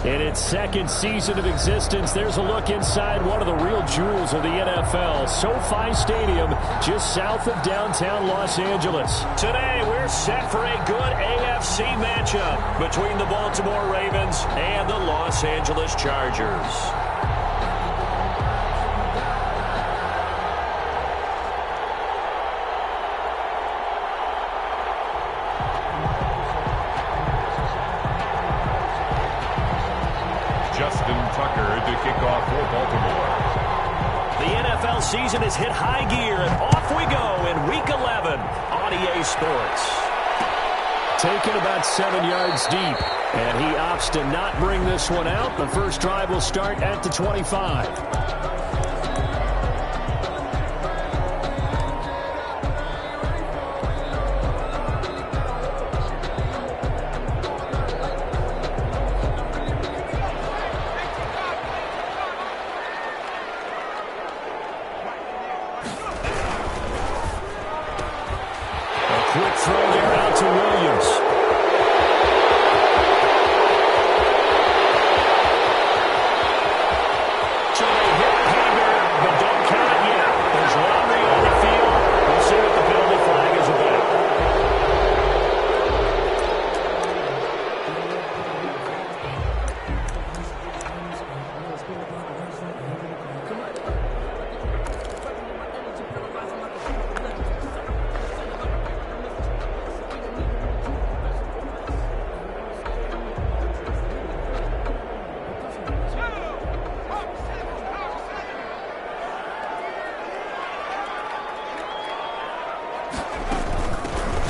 In its second season of existence, there's a look inside one of the real jewels of the NFL. SoFi Stadium, just south of downtown Los Angeles. Today, we're set for a good AFC matchup between the Baltimore Ravens and the Los Angeles Chargers. Season has hit high gear, and off we go in Week 11 on EA Sports. Taken about 7 yards deep, and he opts to not bring this one out. The first drive will start at the 25.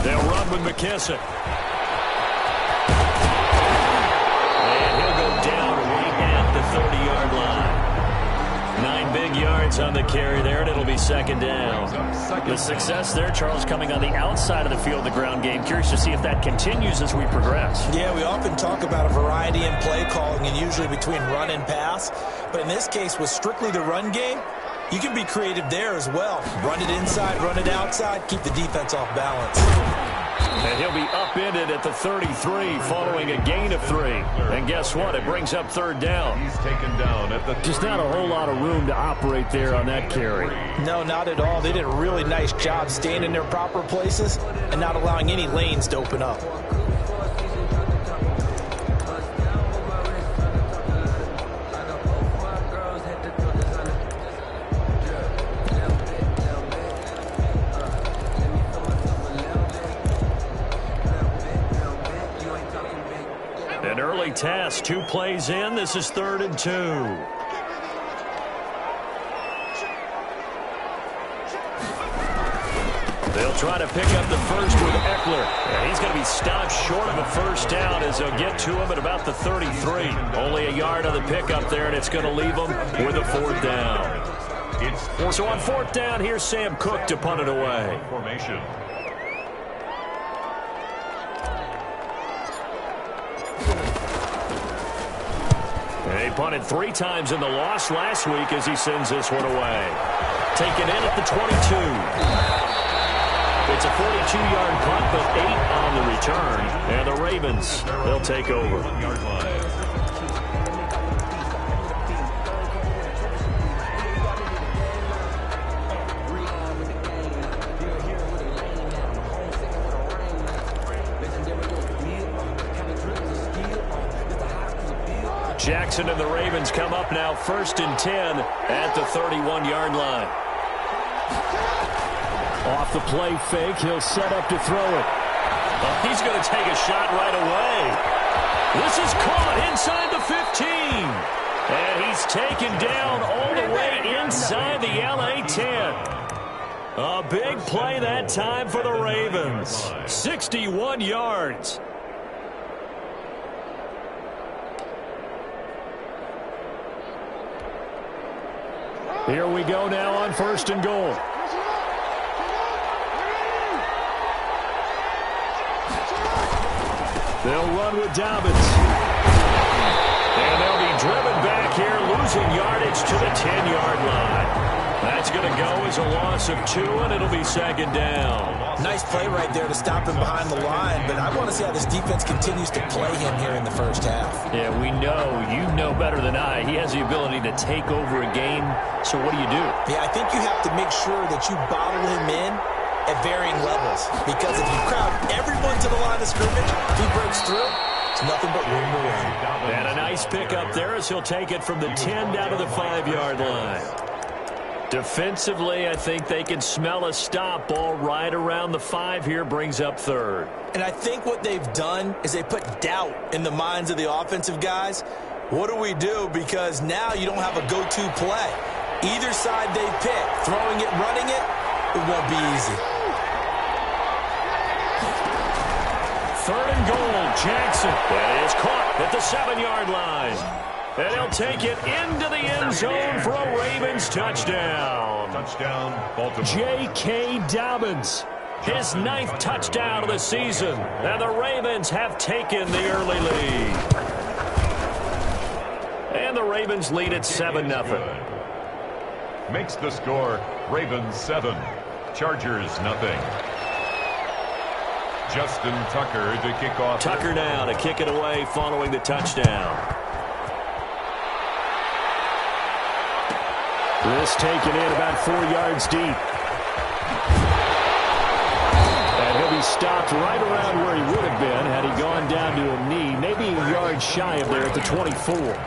They'll run with McKissick. And he'll go down right at the 30-yard line. 9 big yards on the carry there, and it'll be second down. The success there, Charles, coming on the outside of the field, the ground game. Curious to see if that continues as we progress. Yeah, we often talk about a variety in play calling and usually between run and pass. But in this case, with strictly the run game, you can be creative there as well. Run it inside, run it outside, keep the defense off balance. And he'll be upended at the 33 following a gain of 3. And guess what? It brings up third down. He's taken down at the just not a whole lot of room to operate there on that carry. No, not at all. They did a really nice job staying in their proper places and not allowing any lanes to open up. An early test, 2 plays in. This is 3rd and 2. They'll try to pick up the first with Eckler. And he's going to be stopped short of a first down as they'll get to him at about the 33. Only a yard on the pickup there, and it's going to leave them with a 4th down. So on 4th down, here's Sam Cook to punt it away. Formation. They punted 3 times in the loss last week as he sends this one away. Taken in at the 22. It's a 42-yard punt, but 8 on the return. And the Ravens, they'll take over. Jackson and the Ravens come up now 1st and 10 at the 31-yard line. Off the play fake, he'll set up to throw it. Oh, he's going to take a shot right away. This is caught inside the 15. And he's taken down all the way inside the LA 10. A big play that time for the Ravens. 61 yards. Here we go now on 1st and goal. They'll run with Dobbins. And they'll be driven back here, losing yardage to the 10-yard line. That's going to go as a loss loss of 2, and it'll be second down. Nice play right there to stop him behind the line, but I want to see how this defense continues to play him here in the first half. Yeah, we know. You know better than I. He has the ability to take over a game, so what do you do? Yeah, I think you have to make sure that you bottle him in at varying levels, because if you crowd everyone to the line of scrimmage, if he breaks through, it's nothing but room to run. And a nice pickup there as he'll take it from the 10 down to the 5-yard line. Defensively, I think they can smell a stop. Ball right around the 5 here, brings up third. And I think what they've done is they put doubt in the minds of the offensive guys. What do we do? Because now you don't have a go-to play. Either side they pick, throwing it, running it, it won't be easy. 3rd and goal, Jackson. That is caught at the 7-yard line. And he'll take it into the end zone for a Ravens touchdown. Touchdown, Baltimore. J.K. Dobbins, his 9th touchdown of the season. And the Ravens have taken the early lead. And the Ravens lead at 7-0. Makes the score Ravens 7, Chargers 0. Justin Tucker to kick off. Tucker now to kick it away following the touchdown. This taken in about 4 yards deep. And he'll be stopped right around where he would have been had he gone down to a knee, maybe a yard shy of there at the 24.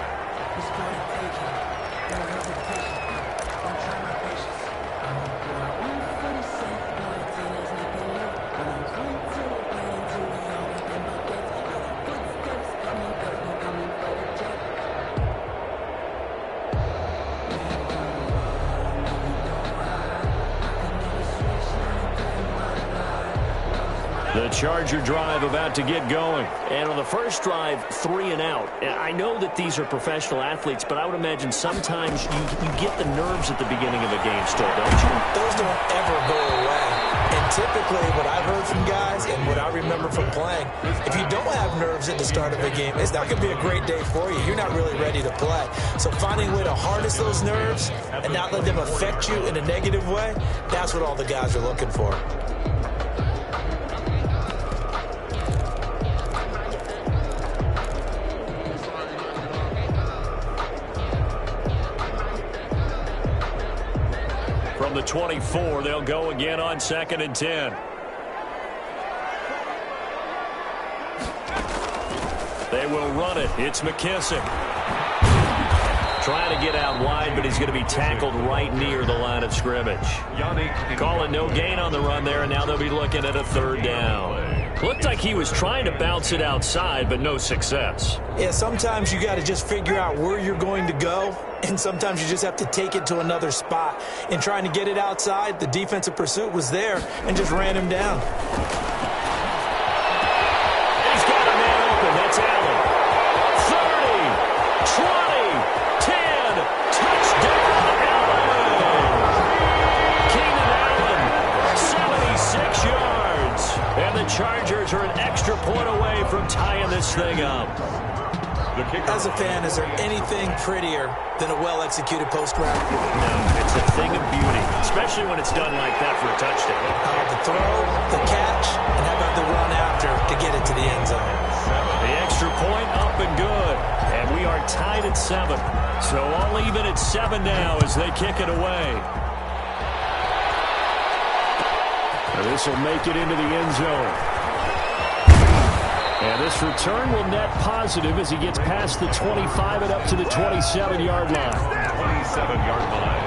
The Charger drive about to get going. And on the first drive, 3 and out. I know that these are professional athletes, but I would imagine sometimes you get the nerves at the beginning of a game still, don't you? Those don't ever go away. And typically what I've heard from guys and what I remember from playing, if you don't have nerves at the start of a game, it's not going to be a great day for you. You're not really ready to play. So finding a way to harness those nerves and not let them affect you in a negative way, that's what all the guys are looking for. From the 24, they'll go again on 2nd and 10. They will run it. It's McKissick. Trying to get out wide, but he's going to be tackled right near the line of scrimmage. Calling no gain on the run there, and now they'll be looking at a 3rd down. Looked like he was trying to bounce it outside, but no success. Yeah, sometimes you got to just figure out where you're going to go, and sometimes you just have to take it to another spot. In trying to get it outside, the defensive pursuit was there and just ran him down. He's got a man open. That's Allen. 30, 20, 10. Touchdown, Allen. Keenan Allen, 76 yards. And the Chargers are an extra point away from tying this thing up. As a fan, is there anything prettier than a well-executed post route? No, it's a thing of beauty, especially when it's done like that for a touchdown. How about the throw, the catch, and how about the run after to get it to the end zone? The extra point up and good. And we are tied at 7. So all even at 7 now as they kick it away. This will make it into the end zone. And this return will net positive as he gets past the 25 and up to the 27-yard line. 27-yard line.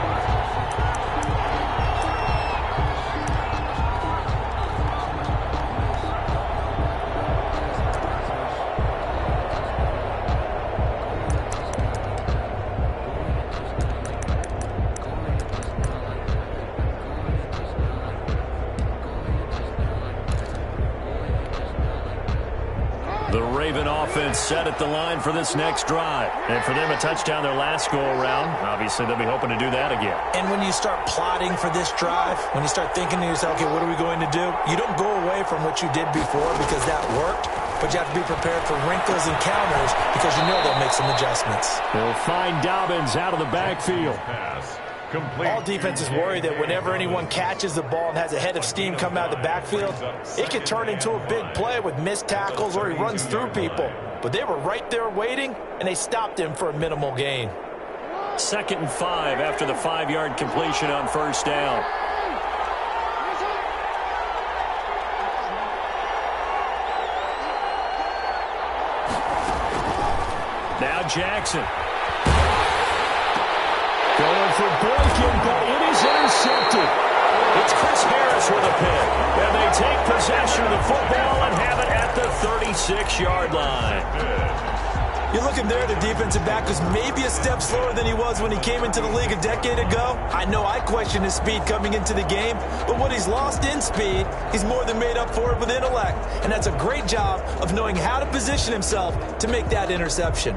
Set at the line for this next drive. And for them, a touchdown their last go-around. Obviously, they'll be hoping to do that again. And when you start plotting for this drive, when you start thinking to yourself, okay, what are we going to do? You don't go away from what you did before because that worked, but you have to be prepared for wrinkles and counters because you know they'll make some adjustments. They'll find Dobbins out of the backfield. Pass. Complete. All defenses worry that whenever anyone catches the ball and has a head of steam come out of the backfield, it can turn into a big play with missed tackles or he runs through people. But they were right there waiting, and they stopped him for a minimal gain. 2nd and 5 after the 5-yard completion on first down. Now Jackson. Going for Boykin, but it is intercepted. It's Chris Harris with a pick. And they take possession of the football and have it at the 36-yard line. You're looking there, the defensive back was maybe a step slower than he was when he came into the league a decade ago. I know I questioned his speed coming into the game, but what he's lost in speed, he's more than made up for it with intellect. And that's a great job of knowing how to position himself to make that interception.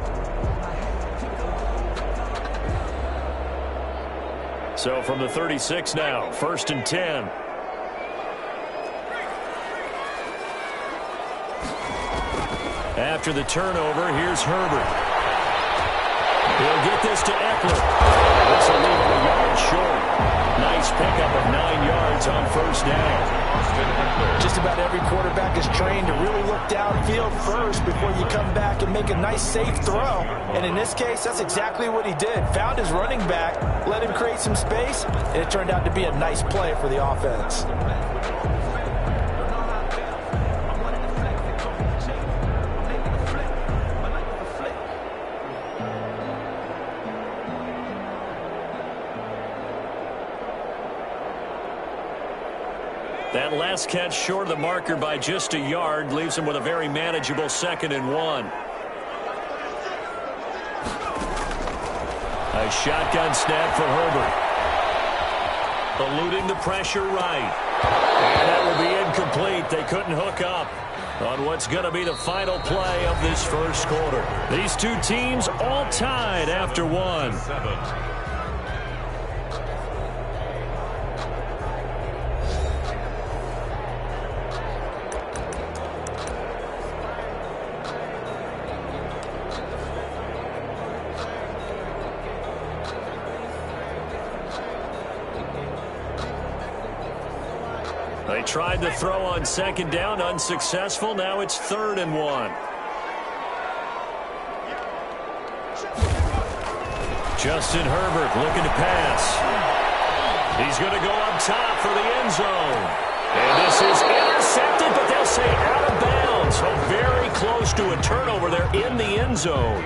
So from the 36 now, 1st and 10. After the turnover, here's Herbert. He'll get this to Eckler. This will leave him a yard short. Nice pickup of 9 yards on first down. Just about every quarterback is trained to really look downfield first before you come back and make a nice, safe throw. And in this case, that's exactly what he did. Found his running back, let him create some space, and it turned out to be a nice play for the offense. That last catch short of the marker by just a yard leaves him with a very manageable 2nd and 1. A shotgun snap for Herbert. Eluding the pressure right. And that will be incomplete. They couldn't hook up on what's going to be the final play of this first quarter. These two teams all tied after one. They tried to throw on 2nd down, unsuccessful. Now it's 3rd and 1. Justin Herbert looking to pass. He's going to go up top for the end zone. And this is intercepted, but they'll say out of bounds. So very close to a turnover there in the end zone.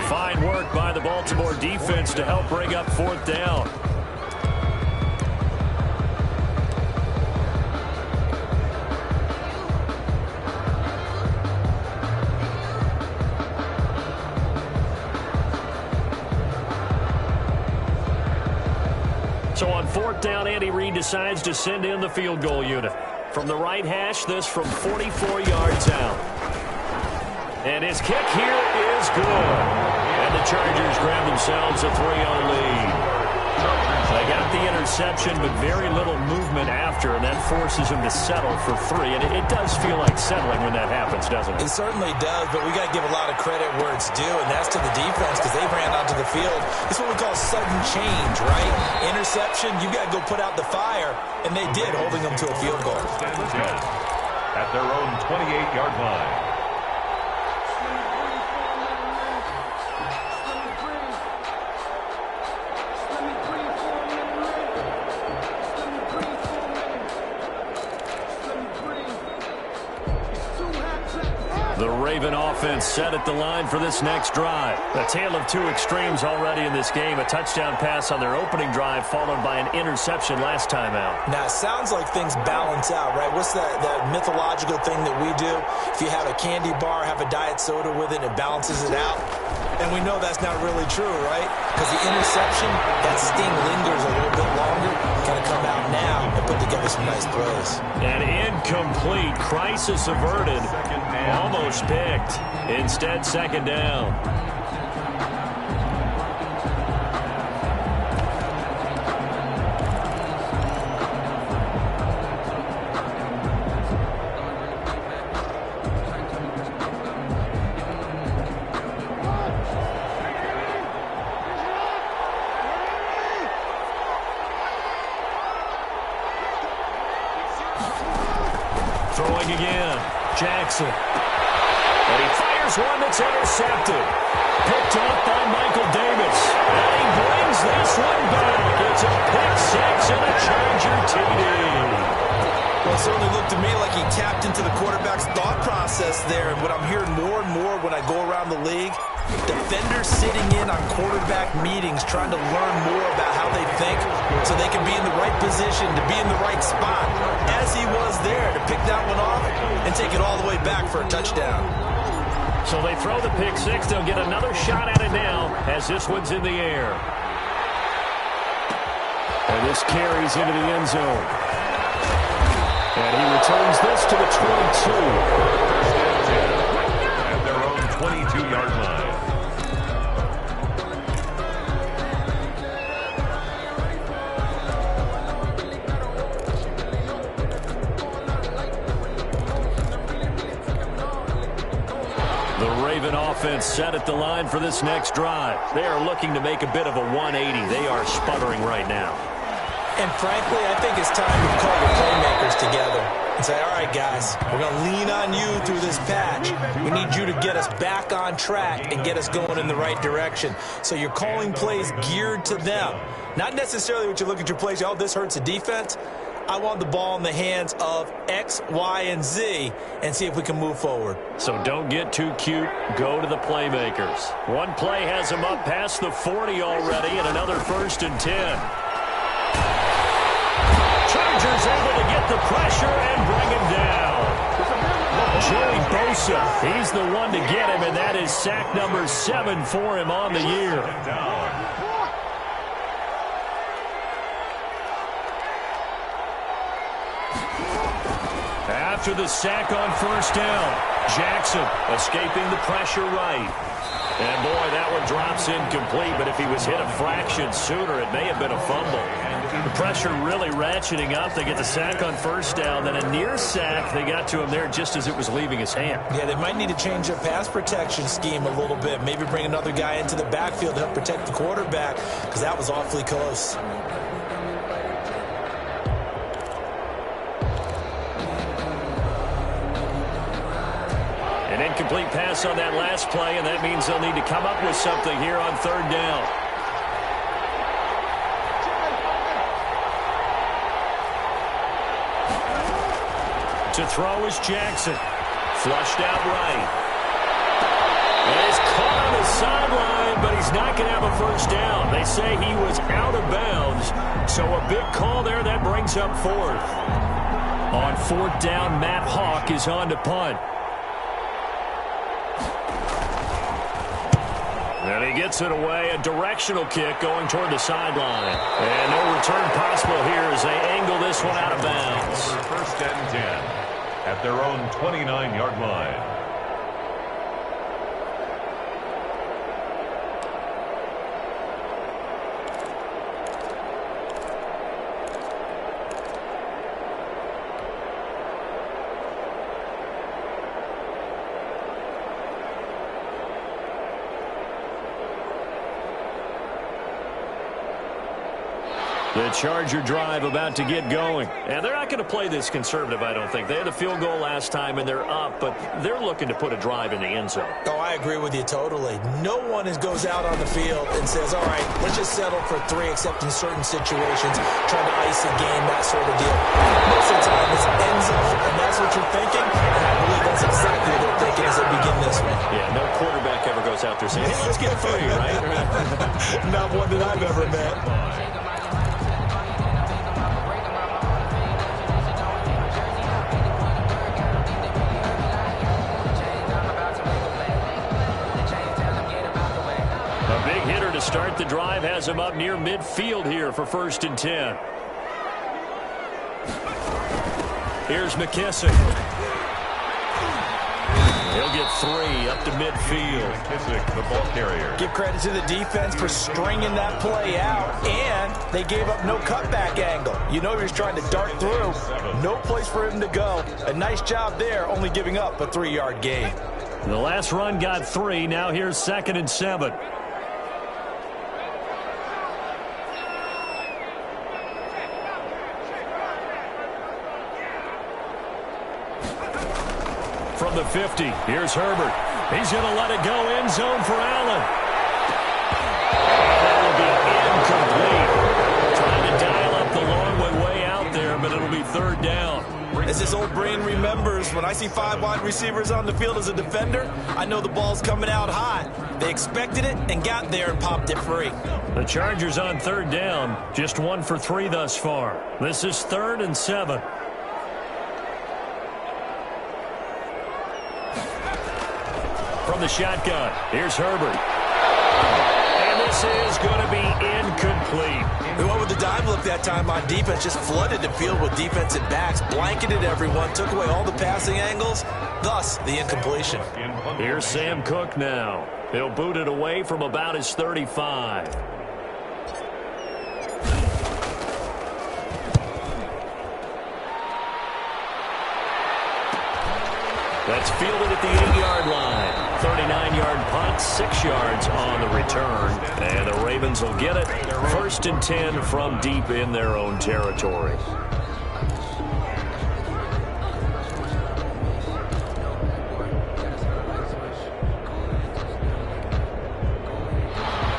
Fine work by the Baltimore defense to help bring up 4th down. So on 4th down, Andy Reid decides to send in the field goal unit. From the right hash, this from 44 yards out. And his kick here is good. And the Chargers grab themselves a 3-0 lead. They got the interception, but very little movement after, and that forces him to settle for 3. And it does feel like settling when that happens, doesn't it? It certainly does, but we got to give a lot of credit where it's due, and that's to the defense because they ran onto the field. It's what we call sudden change, right? Interception, you got to go put out the fire, and they did, holding them to a field goal. At their own 28-yard line. The Raven offense set at the line for this next drive. A tale of two extremes already in this game. A touchdown pass on their opening drive followed by an interception last time out. Now, it sounds like things balance out, right? What's that mythological thing that we do? If you have a candy bar, have a diet soda with it, it balances it out. And we know that's not really true, right? Because the interception, that sting lingers a little bit longer. Got to come out now and put together some nice plays. An incomplete, crisis averted, almost picked. Instead, 2nd down. throwing again. Jackson. And he fires one that's intercepted. Picked up by Michael Davis. And he brings this one back. It's a pick six and a Charger TD. Well, it certainly looked to me like he tapped into the quarterback's thought process there. And what I'm hearing more and more when I go around the league, defenders sitting in on quarterback meetings trying to learn more about how they think so they can be in the right position to be in the right spot, as he was there to pick that one off and take it all the way back for a touchdown. So they throw the pick six. They'll get another shot at it now as this one's in the air. And this carries into the end zone. And he returns this to the 22. At their own 22-yard line. The Raven offense set at the line for this next drive. They are looking to make a bit of a 180. They are sputtering right now. And frankly, I think it's time to call your playmakers together and say, all right, guys, we're going to lean on you through this patch. We need you to get us back on track and get us going in the right direction. So you're calling plays geared to them. Not necessarily what you look at your plays, oh, this hurts the defense. I want the ball in the hands of X, Y, and Z and see if we can move forward. So don't get too cute. Go to the playmakers. One play has them up past the 40 already and another 1st and 10. Chargers able to get the pressure and bring him down. Joey Bosa, he's the one to get him, and that is sack number 7 for him on the year. After the sack on 1st down, Jackson escaping the pressure right. And boy, that one drops incomplete, but if he was hit a fraction sooner, it may have been a fumble. The pressure really ratcheting up. They get the sack on 1st down, then a near sack. They got to him there just as it was leaving his hand. Yeah, they might need to change their pass protection scheme a little bit. Maybe bring another guy into the backfield to help protect the quarterback, because that was awfully close. An incomplete pass on that last play, and that means they'll need to come up with something here on 3rd down. To throw is Jackson. Flushed out right. And he's caught on the sideline, but he's not going to have a 1st down. They say he was out of bounds, so a big call there. That brings up 4th. On 4th down, Matt Hawk is on to punt. And he gets it away, a directional kick going toward the sideline. And no return possible here as they angle this one out of bounds. 1st and 10 at their own 29-yard line. The Charger drive about to get going. And they're not going to play this conservative, I don't think. They had a field goal last time, and they're up, but they're looking to put a drive in the end zone. Oh, I agree with you totally. No one goes out on the field and says, all right, let's just settle for 3, except in certain situations, trying to ice a game, that sort of deal. Most of the time, it's end zone, and that's what you're thinking, and I believe that's exactly what they're thinking as they begin this one. Yeah, no quarterback ever goes out there saying, hey, let's get 3, right? Not one that I've ever met. To start the drive has him up near midfield here for 1st and 10. Here's McKissick. He'll get 3 up to midfield. McKissick, the ball carrier. Give credit to the defense for stringing that play out, and they gave up no cutback angle. You know he was trying to dart through. No place for him to go. A nice job there, only giving up a 3-yard gain. The last run got 3. Now here's 2nd and 7. the 50. Here's Herbert. He's going to let it go end zone for Allen. That will be incomplete. Trying to dial up the long way out there, but it'll be third down. As this old brain remembers, when I see 5 wide receivers on the field as a defender, I know the ball's coming out hot. They expected it and got there and popped it free. The Chargers on third down, just 1 for 3 thus far. This is 3rd and 7. From the shotgun, here's Herbert. And this is going to be incomplete. They went with the dime look that time on defense, just flooded the field with defensive backs, blanketed everyone, took away all the passing angles, thus the incompletion. Here's Sam Cook now. He'll boot it away from about his 35. That's fielded at the 8-yard line. 39-yard punt, 6 yards on the return. And the Ravens will get it. 1st and 10 from deep in their own territory.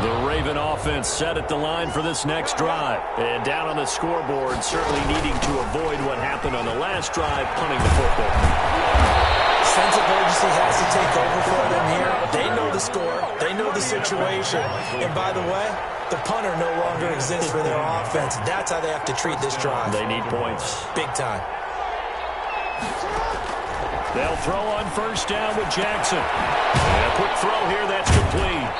The Raven offense set at the line for this next drive. And down on the scoreboard, certainly needing to avoid what happened on the last drive, punting the football. Sense of urgency has to take over for them here. They know the score. They know the situation. And by the way, the punter no longer exists for their offense. That's how they have to treat this drive. They need points. Big time. They'll throw on first down with Jackson. And a quick throw here, that's complete.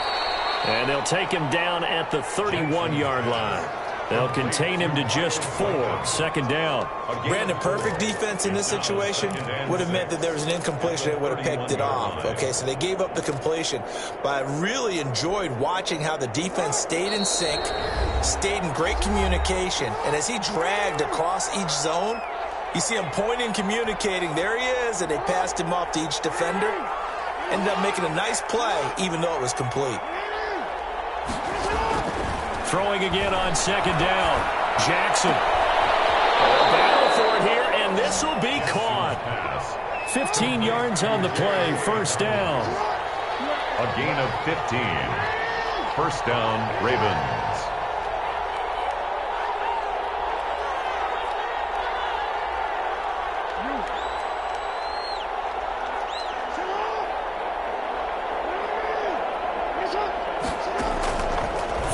And they'll take him down at the 31-yard line. They'll contain him to just 4. 2nd down. Brandon, perfect defense in this situation would have meant that there was an incompletion that would have picked it off. Okay, so they gave up the completion. But I really enjoyed watching how the defense stayed in sync, stayed in great communication. And as he dragged across each zone, you see him pointing, communicating. There he is, and they passed him off to each defender. Ended up making a nice play, even though it was complete. Throwing again on 2nd down. Jackson. Battle for it here, and this will be caught. 15 yards on the play. 1st down. A gain of 15. 1st down, Ravens.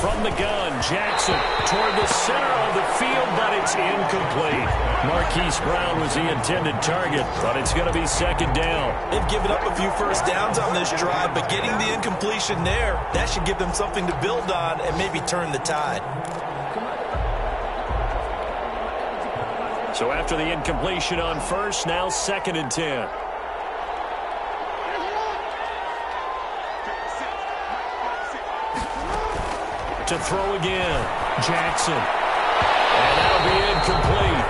From the gun, Jackson toward the center of the field, but it's incomplete. Marquise Brown was the intended target, but it's going to be 2nd down. They've given up a few first downs on this drive, but getting the incompletion there, that should give them something to build on and maybe turn the tide. So after the incompletion on first, now 2nd and 10. To throw again, Jackson. And that'll be incomplete.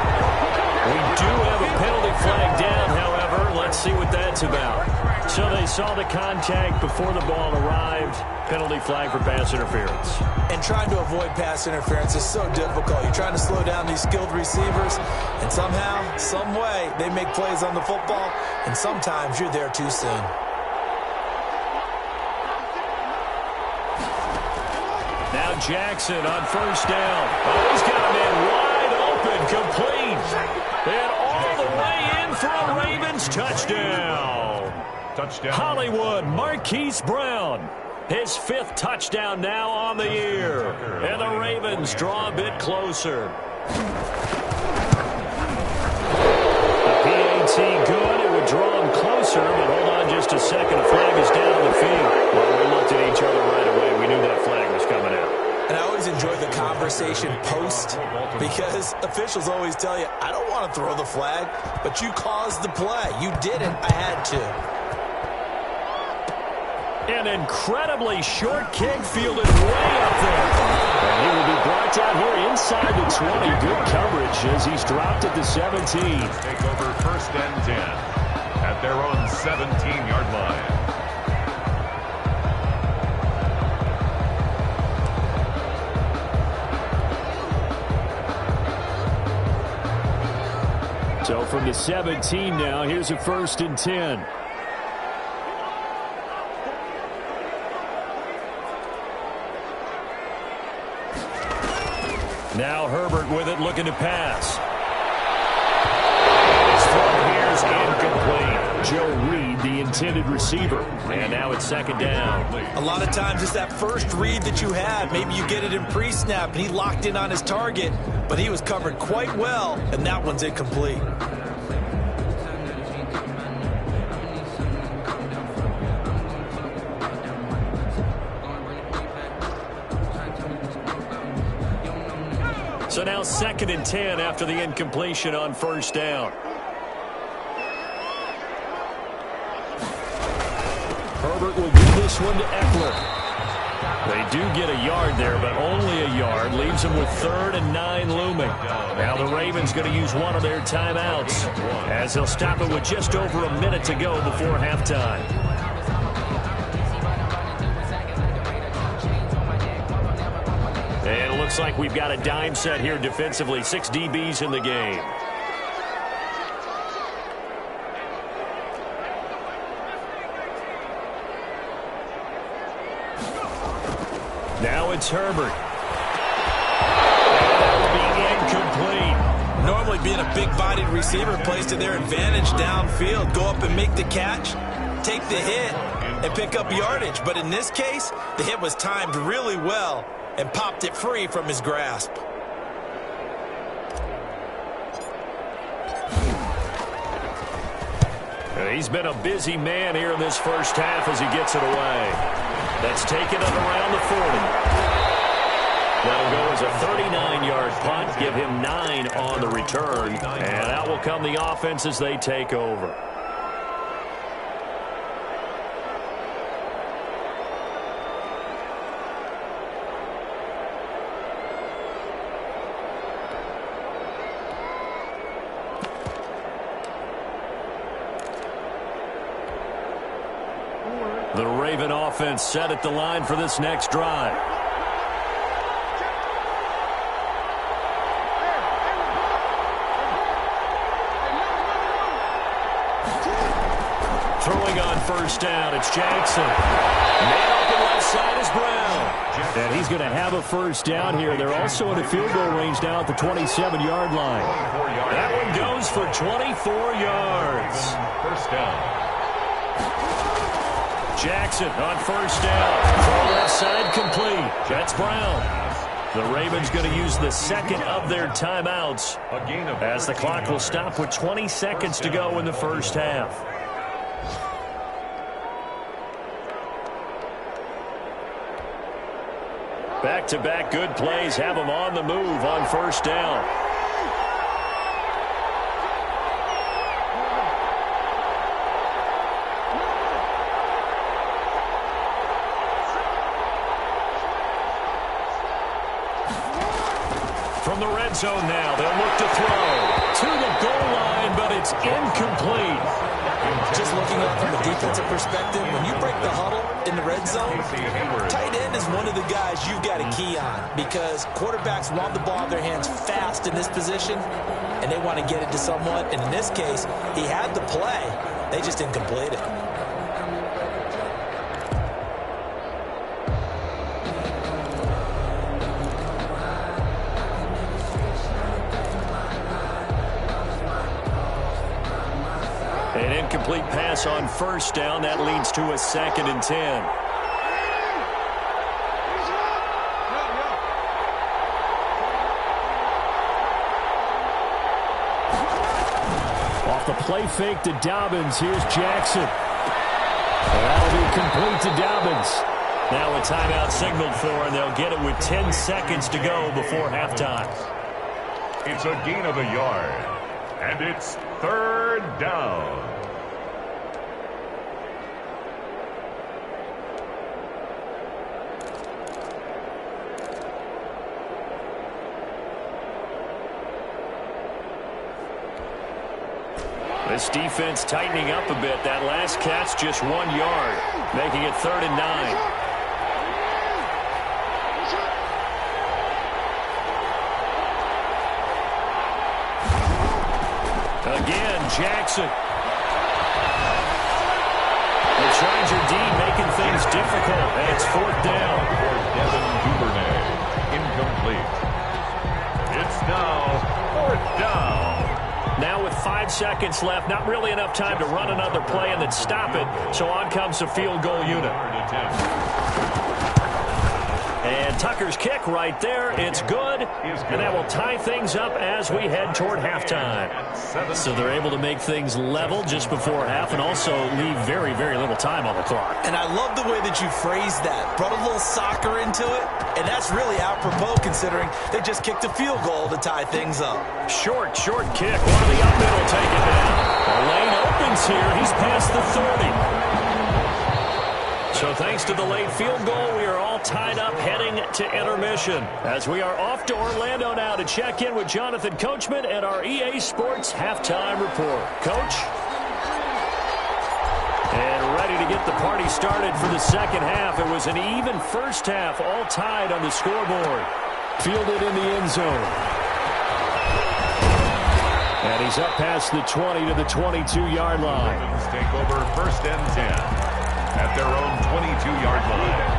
We do have a penalty flag down, however. Let's see what that's about. So they saw the contact before the ball arrived. Penalty flag for pass interference. And trying to avoid pass interference is so difficult. You're trying to slow down these skilled receivers, and somehow, some way, they make plays on the football, and sometimes you're there too soon. Now Jackson on first down. Oh, he's got a man wide open, complete. And all the way in for a Ravens touchdown. Hollywood, Marquise Brown. His 5th touchdown now on the year. And the Ravens draw a bit closer. The PAT good. It would draw them closer, but hold on just a second. A flag is down on the field. Well, we looked at each other right away. We knew that flag was coming out. And I always enjoy the conversation post, because officials always tell you, I don't want to throw the flag, but you caused the play. You didn't. I had to. An incredibly short kick fielded way up there. And he will be brought down here inside the 20. Good coverage as he's dropped at the 17. Take over 1st and 10 at their own 17-yard line. So from the 17 now, here's a 1st and 10. Now Herbert with it, looking to pass. His throw here is incomplete. Joe Reed, the intended receiver. And now it's second down. A lot of times it's that first read that you have. Maybe you get it in pre-snap, and he locked in on his target, but he was covered quite well, and that one's incomplete. So now 2nd and 10 after the incompletion on first down. Herbert will give this one to Eckler. They do get a yard there, but only a yard. Leaves them with 3rd and 9 looming. Now the Ravens going to use one of their timeouts, as they'll stop it with just over a minute to go before halftime. And it looks like we've got a dime set here defensively. 6 DBs in the game. Now it's Herbert. That will be incomplete. Normally being a big-bodied receiver plays to their advantage downfield. Go up and make the catch, take the hit, and pick up yardage. But in this case, the hit was timed really well and popped it free from his grasp. He's been a busy man here in this first half as he gets it away. That's taken it around the 40. That'll go as a 39-yard punt, give him 9 on the return. And out will come the offense as they take over. The Raven offense set at the line for this next drive. Throwing on first down, it's Jackson. Man open left side is Brown. And he's going to have a first down here. They're also in a field goal range now at the 27-yard line. That one goes for 24 yards. First down. Jackson on first down. Throw left side complete. That's Brown. The Ravens going to use the 2nd of their timeouts as the clock will stop with 20 seconds to go in the first half. Back-to-back good plays have them on the move on first down. From the red zone now, they'll look to throw to the goal line, but it's incomplete. Just looking at it from a defensive perspective, when you break the huddle in the red zone, tight end is one of the guys you've got to key on because quarterbacks want the ball in their hands fast in this position, and they want to get it to someone. And in this case, he had the play. They just didn't complete it. An incomplete pass on first down. That leads to a 2nd and 10. Off the play fake to Dobbins. Here's Jackson. And that'll be complete to Dobbins. Now a timeout signaled for, and they'll get it with 10 seconds to go before halftime. It's a gain of a yard. And it's 3rd down. This defense tightening up a bit. That last catch just 1 yard, making it 3rd and 9. Again, Jackson. The Charger D making things difficult, and it's 4th down. Devin Duvernay, incomplete. seconds left. Not really enough time to run another play and then stop it. So on comes the field goal unit. And Tucker's kick right there. It's good. And that will tie things up as we head toward halftime. So they're able to make things level just before half and also leave very, very little time on the clock. And I love the way that you phrased that. Brought a little soccer into it. And that's really apropos considering they just kicked a field goal to tie things up. Short kick. One of the up middle take it down. The lane opens here. He's past the 30. So thanks to the late field goal, we are all tied up heading to intermission. As we are off to Orlando now to check in with Jonathan Coachman and our EA Sports Halftime Report. Coach? And ready to get the party started for the second half. It was an even first half, all tied on the scoreboard. Fielded in the end zone. And he's up past the 20 to the 22-yard line. Ravens take over 1st and 10 at their own 22-yard line.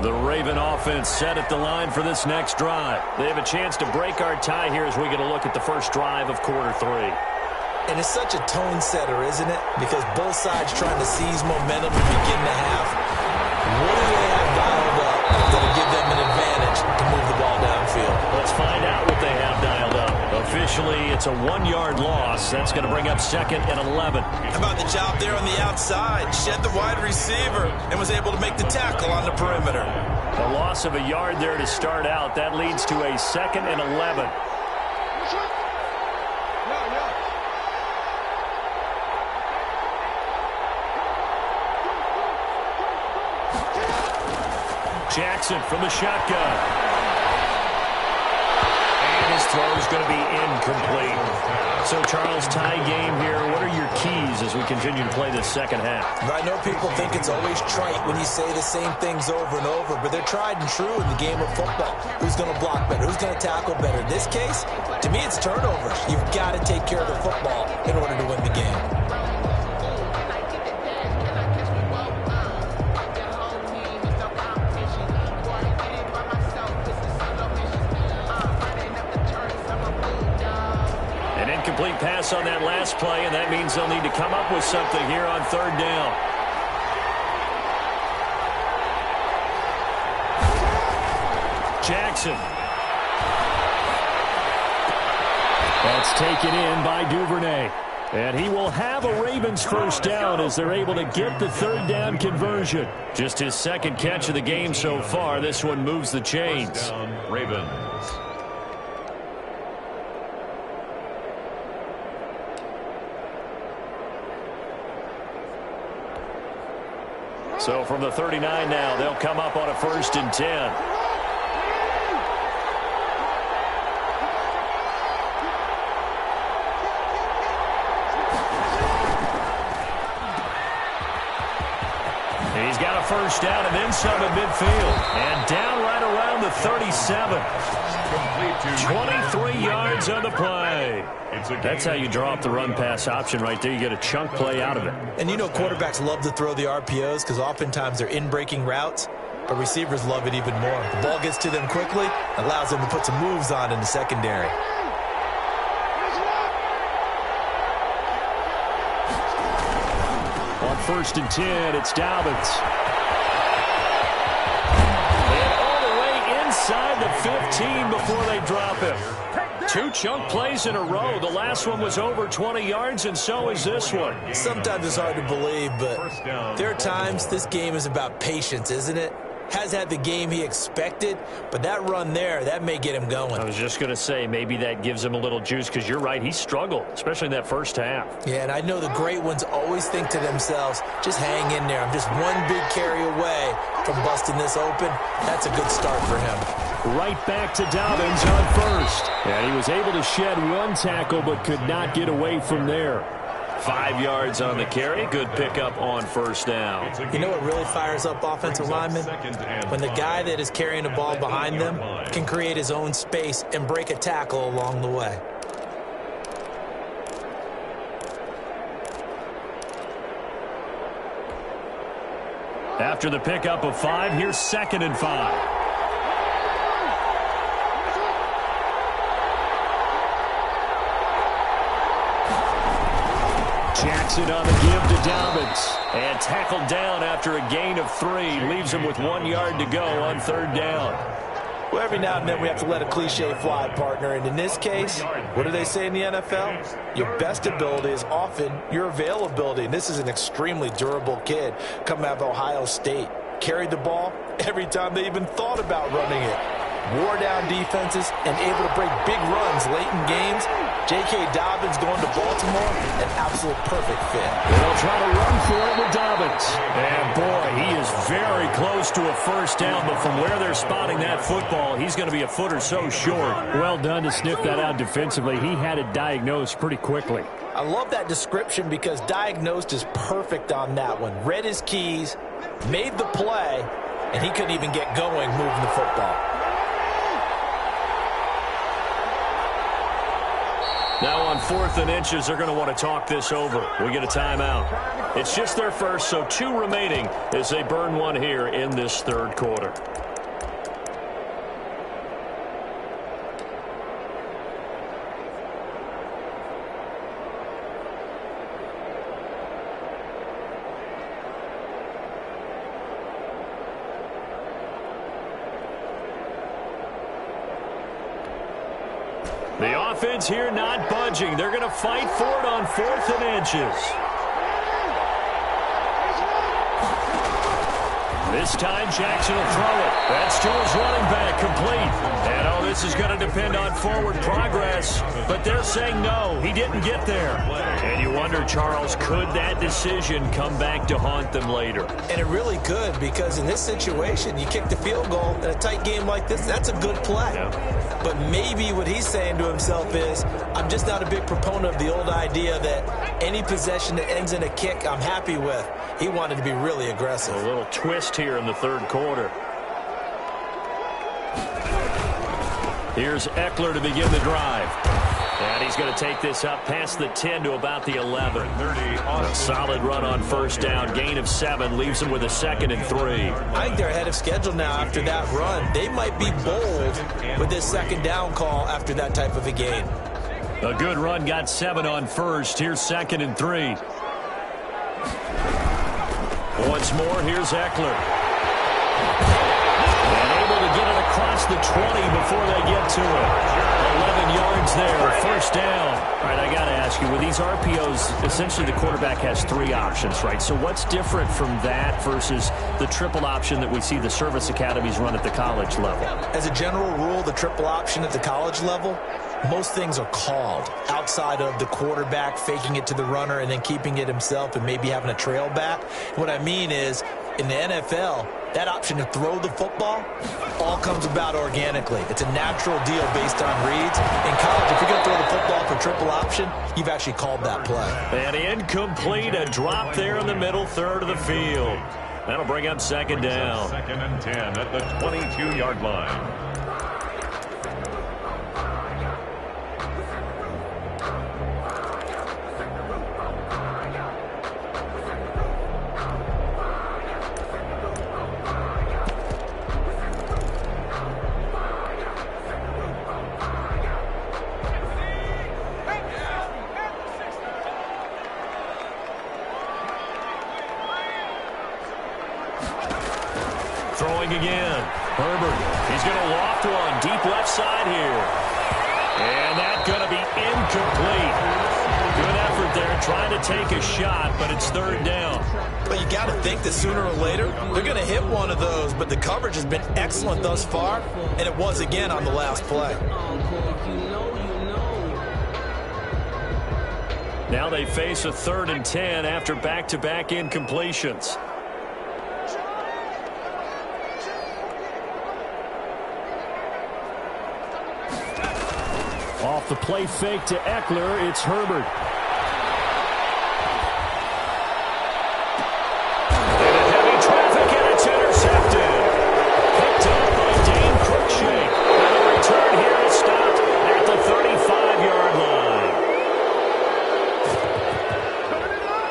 The Raven offense set at the line for this next drive. They have a chance to break our tie here as we get a look at the first drive of quarter 3. And it's such a tone setter, isn't it? Because both sides trying to seize momentum to begin the half. What do they have dialed up that'll give them an advantage to move the ball downfield? Let's find out what they have dialed up. Officially, it's a 1-yard loss. That's going to bring up 2nd and 11. How about the job there on the outside? Shed the wide receiver and was able to make the tackle on the perimeter. A loss of a yard there to start out. That leads to a 2nd and 11. Jackson from the shotgun. And his throw is going to be incomplete. So, Charles, tie game here. What are your keys as we continue to play this second half? I know people think it's always trite when you say the same things over and over, but they're tried and true in the game of football. Who's going to block better? Who's going to tackle better? In this case, to me, it's turnovers. You've got to take care of the football in order to win the game. Complete pass on that last play, and that means they'll need to come up with something here on 3rd down. Jackson. That's taken in by Duvernay. And he will have a Ravens first down as they're able to get the 3rd down conversion. Just his 2nd catch of the game so far. This one moves the chains. First down, Ravens. So from the 39 now, they'll come up on a 1st and 10. He's got a first down and then some at midfield. And down right around the 37. 23 yards on the play. That's how you draw up the run-pass option right there. You get a chunk play out of it. And you know quarterbacks love to throw the RPOs because oftentimes they're in-breaking routes, but receivers love it even more. The ball gets to them quickly, allows them to put some moves on in the secondary. On 1st and 10, it's Dobbins. Inside the 15 before they drop him. 2 chunk plays in a row. The last one was over 20 yards, and so is this one. Sometimes it's hard to believe, but there are times this game is about patience, isn't it? Has had the game he expected, but that run there, that may get him going. I was just going to say, maybe that gives him a little juice, because you're right, he struggled, especially in that first half. Yeah, and I know the great ones always think to themselves, just hang in there. I'm just one big carry away from busting this open. That's a good start for him. Right back to Dobbins on 1st. And he was able to shed 1 tackle, but could not get away from there. 5 yards on the carry. Good pickup on 1st down. You know what really fires up offensive linemen? When the guy that is carrying the ball behind them can create his own space and break a tackle along the way. After the pickup of 5, here's 2nd and 5. Jackson on the give to Dobbins. And tackled down after a gain of 3. Leaves him with 1 yard to go on 3rd down. Well, every now and then we have to let a cliche fly, partner. And in this case, what do they say in the NFL? Your best ability is often your availability. And this is an extremely durable kid coming out of Ohio State. Carried the ball every time they even thought about running it. Wore down defenses and able to break big runs late in games. J.K. Dobbins going to Baltimore, an absolute perfect fit. They'll try to run for it with Dobbins. And boy, he is very close to a 1st down, but from where they're spotting that football, he's going to be a foot or so short. Well done to sniff that out defensively. He had it diagnosed pretty quickly. I love that description because diagnosed is perfect on that one. Read his keys, made the play, and he couldn't even get going moving the football. Now on 4th and inches, they're going to want to talk this over. We get a timeout. It's just their first, so 2 remaining as they burn 1 here in this 3rd quarter. The offense here not budging. They're going to fight for it on 4th and inches. This time Jackson will throw it. That's to his running back, complete. And oh, this is going to depend on forward progress. But they're saying no, he didn't get there. And you wonder, Charles, could that decision come back to haunt them later? And it really could, because in this situation, you kick the field goal in a tight game like this, that's a good play. Yeah. But maybe what he's saying to himself is, I'm just not a big proponent of the old idea that any possession that ends in a kick I'm happy with. He wanted to be really aggressive. A little twist here in the 3rd quarter. Here's Eckler to begin the drive. And he's going to take this up past the 10 to about the 11. A solid run on 1st down. Gain of 7 leaves him with a 2nd and 3. I think they're ahead of schedule now after that run. They might be bold with this 2nd down call after that type of a gain. A good run got 7 on 1st. Here's 2nd and 3. Once more, here's Eckler. And able to get it across the 20 before they get to it. 11 yards there, 1st down. All right, I got to ask you, with these RPOs, essentially the quarterback has 3 options, right? So what's different from that versus the triple option that we see the service academies run at the college level? As a general rule, the triple option at the college level, most things are called outside of the quarterback faking it to the runner and then keeping it himself and maybe having a trail back. What I mean is, in the NFL, that option to throw the football all comes about organically. It's a natural deal based on reads. In college, if you're going to throw the football for triple option, you've actually called that play. And incomplete, a drop there in the middle 3rd of the field. That'll bring up 2nd down. 2nd and 10 at the 22-yard line. Throwing again. Herbert. He's going to loft one. Deep left side here. And that's going to be incomplete. Good effort there trying to take a shot, but it's 3rd down. But you got to think that sooner or later, they're going to hit one of those. But the coverage has been excellent thus far, and it was again on the last play. Now they face a 3rd and 10 after back-to-back incompletions. Off the play fake to Eckler, it's Herbert. Into heavy traffic, and it's intercepted. Picked up by Dane Cruikshank. And the return here is stopped at the 35-yard line.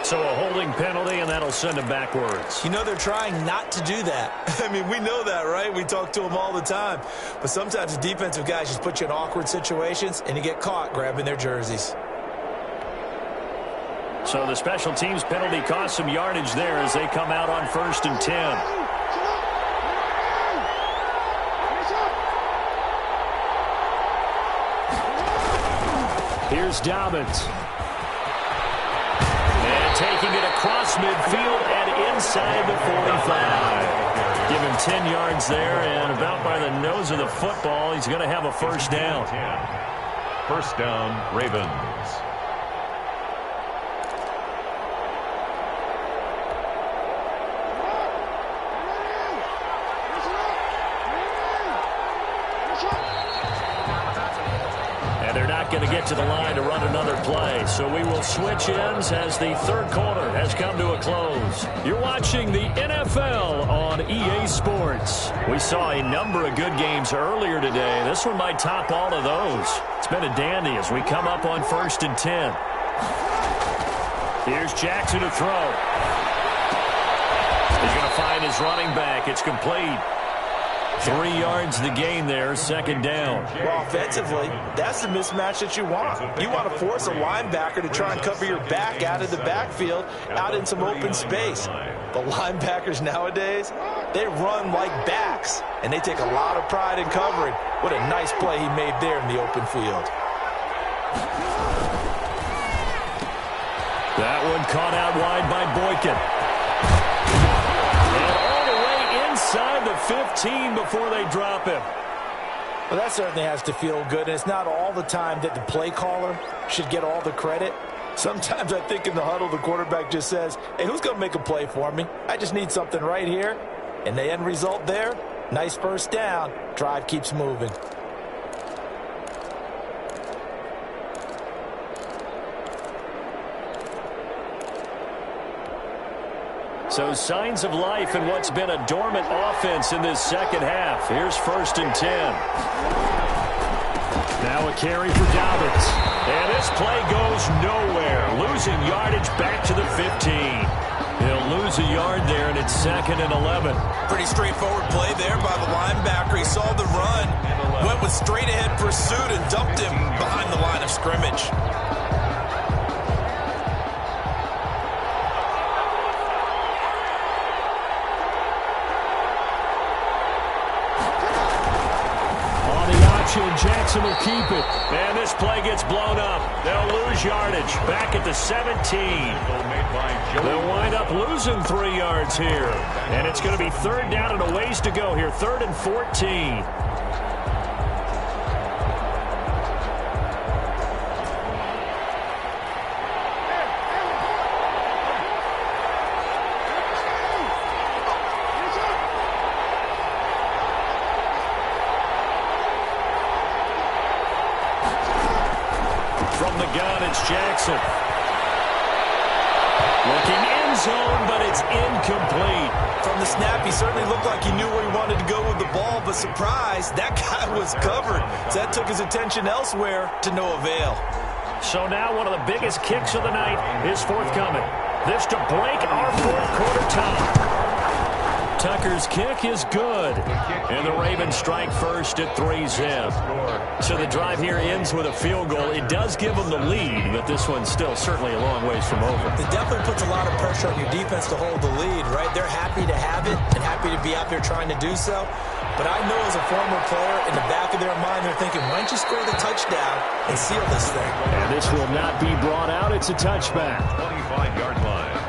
So a holding penalty, and that'll send him backwards. You know, they're trying not to do that. I mean, we know that, right? We talk to them all the time. But sometimes the defensive guys just put you in awkward situations, and you get caught grabbing their jerseys. So the special teams penalty cost some yardage there as they come out on 1st and 10. Here's Dobbins. And taking it across midfield and inside the 45. Give him 10 yards there, and about by the nose of the football, he's going to have a first down. First down, Ravens. Going to get to the line to run another play. So we will switch ends as the third quarter has come to a close. You're watching the NFL on EA Sports. We saw a number of good games earlier today. This one might top all of those. It's been a dandy as we come up on 1st and 10. Here's Jackson to throw. He's going to find his running back. It's complete. 3 yards the gain there, second down. Well, offensively, that's the mismatch that you want. You want to force a linebacker to try and cover your back out of the backfield, out in some open space. But linebackers nowadays, they run like backs, and they take a lot of pride in covering. What a nice play he made there in the open field. That one caught out wide by Boykin. Inside the 15 before they drop him. Well, that certainly has to feel good, and it's not all the time that the play caller should get all the credit. Sometimes I think in the huddle, the quarterback just says, hey, who's going to make a play for me? I just need something right here. And the end result there, nice first down. Drive keeps moving. So signs of life in what's been a dormant offense in this second half. Here's 1st and 10. Now a carry for Dobbins. And this play goes nowhere. Losing yardage back to the 15. He'll lose a yard there, and it's 2nd and 11. Pretty straightforward play there by the linebacker. He saw the run, went with straight-ahead pursuit, and dumped him behind the line of scrimmage. Jackson will keep it. And this play gets blown up. They'll lose yardage. Back at the 17. They'll wind up losing 3 yards here. And it's going to be 3rd down and a ways to go here. 3rd and 14. Jackson. Looking end zone, but it's incomplete. From the snap, he certainly looked like he knew where he wanted to go with the ball, but surprise, that guy was covered. So that took his attention elsewhere to no avail. So now one of the biggest kicks of the night is forthcoming. This to break our fourth quarter tie. Tucker's kick is good. And the Ravens strike first at 3-zip. So the drive here ends with a field goal. It does give them the lead, but this one's still certainly a long ways from over. It definitely puts a lot of pressure on your defense to hold the lead, right? They're happy to have it and happy to be out there trying to do so. But I know as a former player, in the back of their mind, they're thinking, why don't you score the touchdown and seal this thing? And this will not be brought out. It's a touchback. 25-yard line.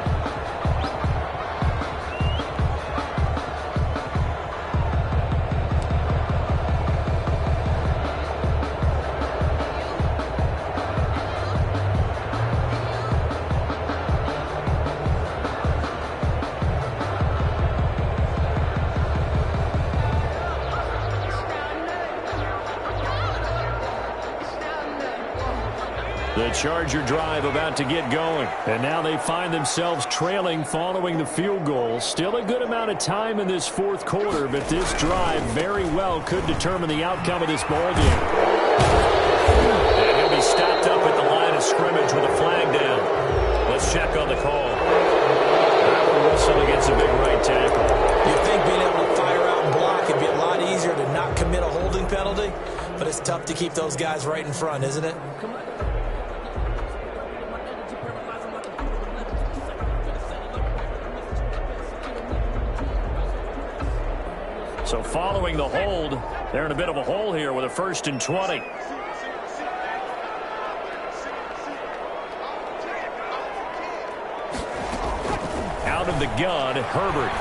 The Charger drive about to get going. And now they find themselves trailing following the field goal. Still a good amount of time in this fourth quarter, but this drive very well could determine the outcome of this ballgame. And he'll be stopped up at the line of scrimmage with a flag down. Let's check on the call. That one whistle against a big right tackle. You'd think being able to fire out and block would be a lot easier to not commit a holding penalty, but it's tough to keep those guys right in front, isn't it? So following the hold, they're in a bit of a hole here with a 1st and 20. Out of the gun, Herbert.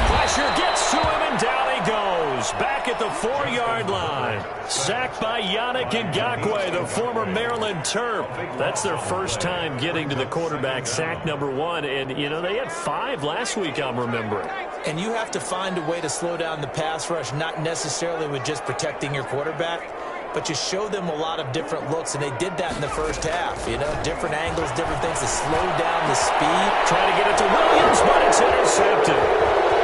Pressure gets to him, and down he goes. Back at the 4-yard line. Sacked by Yannick Ngakoue, the former Maryland Terp. That's their first time getting to the quarterback, sack number 1. And, you know, they had 5 last week, I'm remembering. And you have to find a way to slow down the pass rush, not necessarily with just protecting your quarterback, but you show them a lot of different looks, and they did that in the first half. You know, different angles, different things to slow down the speed. Trying to get it to Williams, but it's intercepted.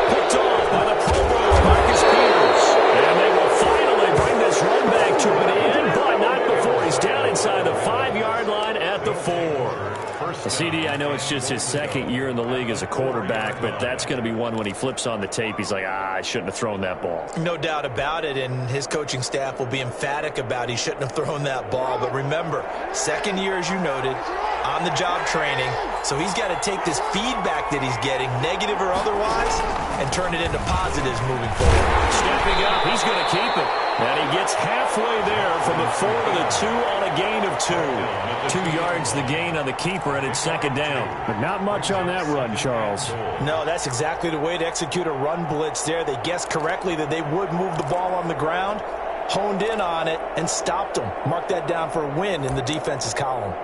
Picked off by the Pro Bowler, Marcus Peters. And they will finally bring this run back to an end, but not before he's down inside the 5-yard line at the 4. CD, I know it's just his 2nd year in the league as a quarterback, but that's going to be one when he flips on the tape, he's like, I shouldn't have thrown that ball. No doubt about it, and his coaching staff will be emphatic about he shouldn't have thrown that ball. But remember, 2nd year, as you noted, on-the-job training, so he's got to take this feedback that he's getting, negative or otherwise, and turn it into positives moving forward. Stepping up, he's going to keep it. And he gets halfway there from the 4 to the 2 on a gain of 2. 2 yards the gain on the keeper, and it's 2nd down. But not much on that run, Charles. No, that's exactly the way to execute a run blitz there. They guessed correctly that they would move the ball on the ground, honed in on it, and stopped them. Mark that down for a win in the defense's column.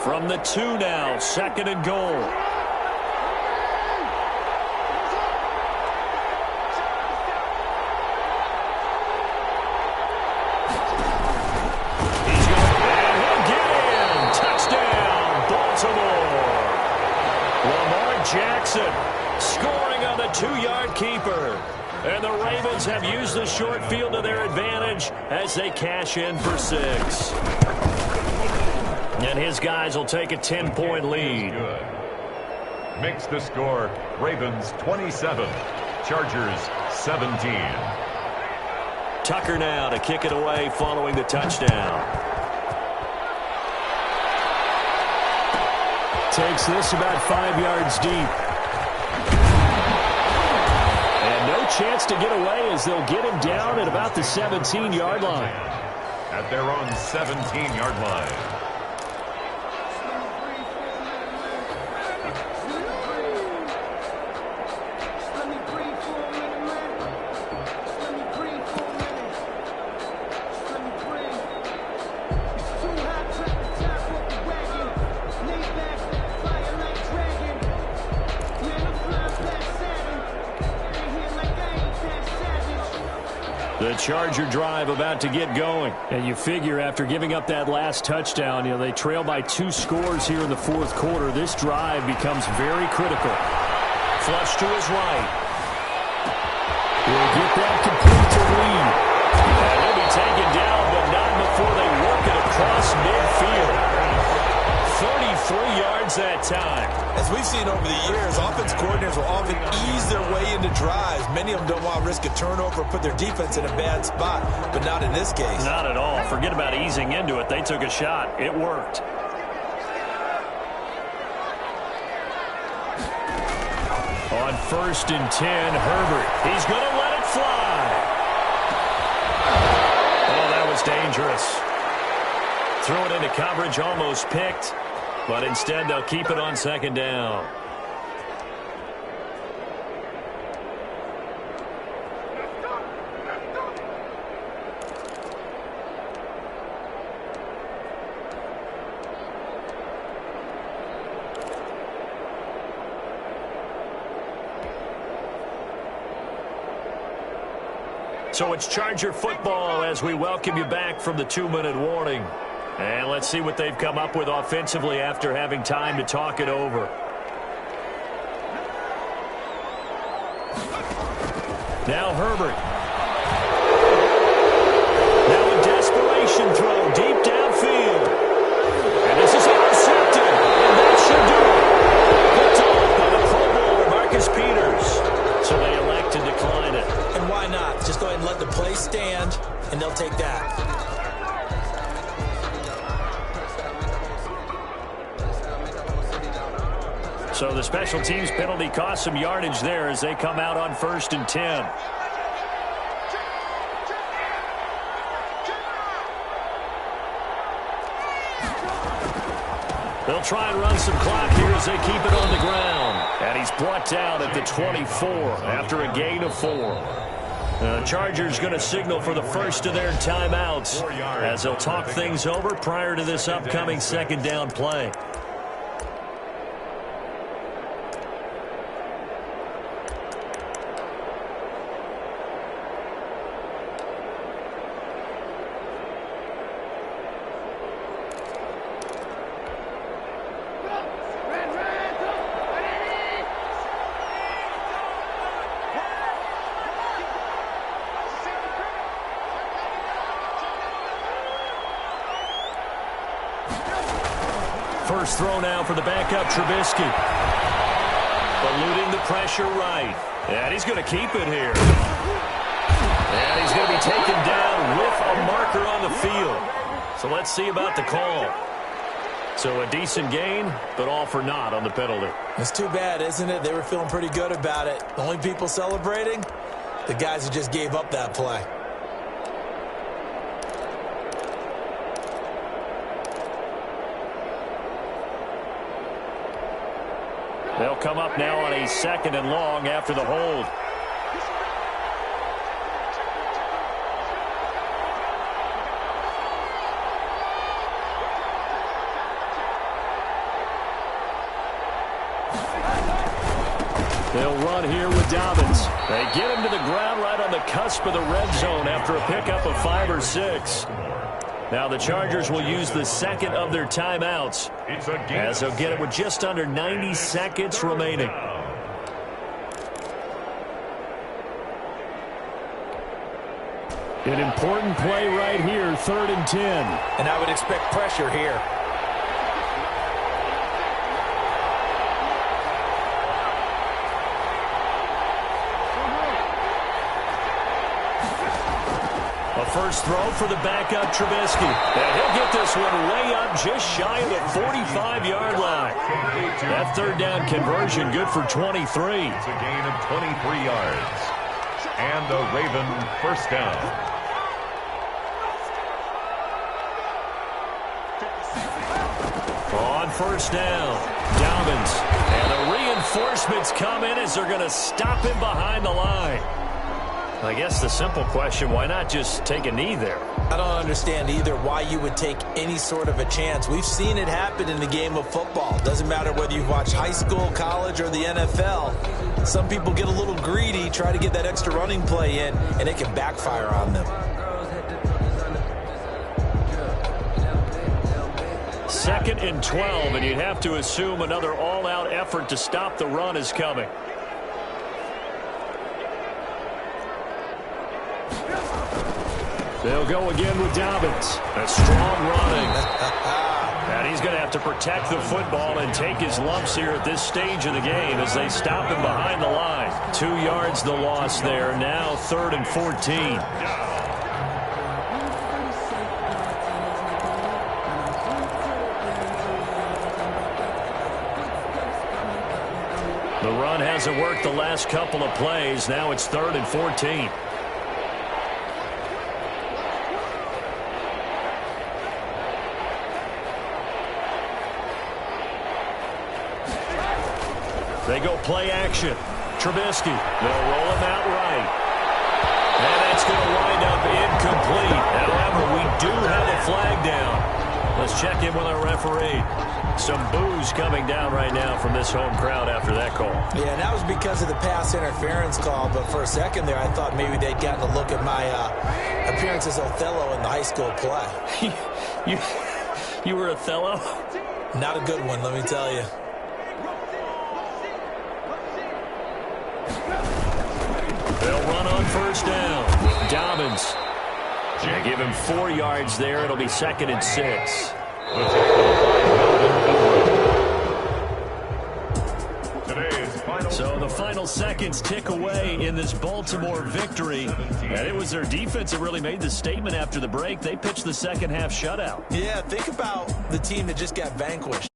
From the 2 now, 2nd and goal. Jackson scoring on the 2-yard keeper. And the Ravens have used the short field to their advantage as they cash in for 6. And his guys will take a 10-point lead. Makes the score Ravens 27, Chargers 17. Tucker now to kick it away following the touchdown. Takes this about 5 yards deep. And no chance to get away as they'll get him down at about the 17-yard line. At their own 17-yard line. The Charger drive about to get going. And you figure after giving up that last touchdown, you know, they trail by 2 scores here in the 4th quarter. This drive becomes very critical. Flush to his right. Will get that complete to Reed. And he'll be taken down, but not before they work it across midfield. 33 yards that time. As we've seen over the years, offense coordinators will often ease their way into drives. Many of them don't want to risk a turnover or put their defense in a bad spot, but not in this case. Not at all. Forget about easing into it. They took a shot. It worked. On 1st and 10, Herbert. He's going to let it fly. Oh, that was dangerous. Throw it into coverage, almost picked. But instead, they'll keep it on 2nd down. So it's Charger football as we welcome you back from the 2-minute warning. And let's see what they've come up with offensively after having time to talk it over. Now Herbert. Now a desperation throw deep downfield. and they'll take that. So the special teams penalty cost some yardage there as they come out on 1st and 10. They'll try and run some clock here as they keep it on the ground. And he's brought down at the 24 after a gain of 4. The Chargers going to signal for the first of their timeouts as they'll talk things over prior to this upcoming second down play. First throw now for the backup, Trubisky. Eluding the pressure right. And he's going to keep it here. And he's going to be taken down with a marker on the field. So let's see about the call. So a decent gain, but all for naught on the penalty. It's too bad, isn't it? They were feeling pretty good about it. The only people celebrating, the guys who just gave up that play. They'll come up now on a 2nd and long after the hold. They'll run here with Dobbins. They get him to the ground right on the cusp of the red zone after a pickup of 5 or 6. Now the Chargers will use the second of their timeouts as they'll get it with just under 90 seconds remaining. An important play right here, 3rd and 10. And I would expect pressure here. First throw for the backup, Trubisky. And he'll get this one way up just shy of the 45-yard line. That 3rd down conversion good for 23. It's a gain of 23 yards. And the Raven first down. On 1st down, Dobbins. And the reinforcements come in as they're going to stop him behind the line. I guess the simple question, why not just take a knee there? I don't understand either why you would take any sort of a chance. We've seen it happen in the game of football. Doesn't matter whether you've watched high school, college, or the NFL. Some people get a little greedy, try to get that extra running play in, and it can backfire on them. 2nd and 12, and you'd have to assume another all-out effort to stop the run is coming. They'll go again with Dobbins. A strong running. And he's going to have to protect the football and take his lumps here at this stage of the game as they stop him behind the line. 2 yards the loss there. Now 3rd and 14. The run hasn't worked the last couple of plays. Now it's 3rd and 14. They go play action. Trubisky. They'll roll him out right. And that's going to wind up incomplete. However, we do have a flag down. Let's check in with our referee. Some boos coming down right now from this home crowd after that call. Yeah, that was because of the pass interference call. But for a second there, I thought maybe they'd gotten a look at my appearance as Othello in the high school play. You were Othello? Not a good one, let me tell you. They'll run on 1st down. Dobbins. They give him 4 yards there. It'll be 2nd and 6. So the final seconds tick away in this Baltimore victory. And it was their defense that really made the statement after the break. They pitched the second half shutout. Yeah, think about the team that just got vanquished.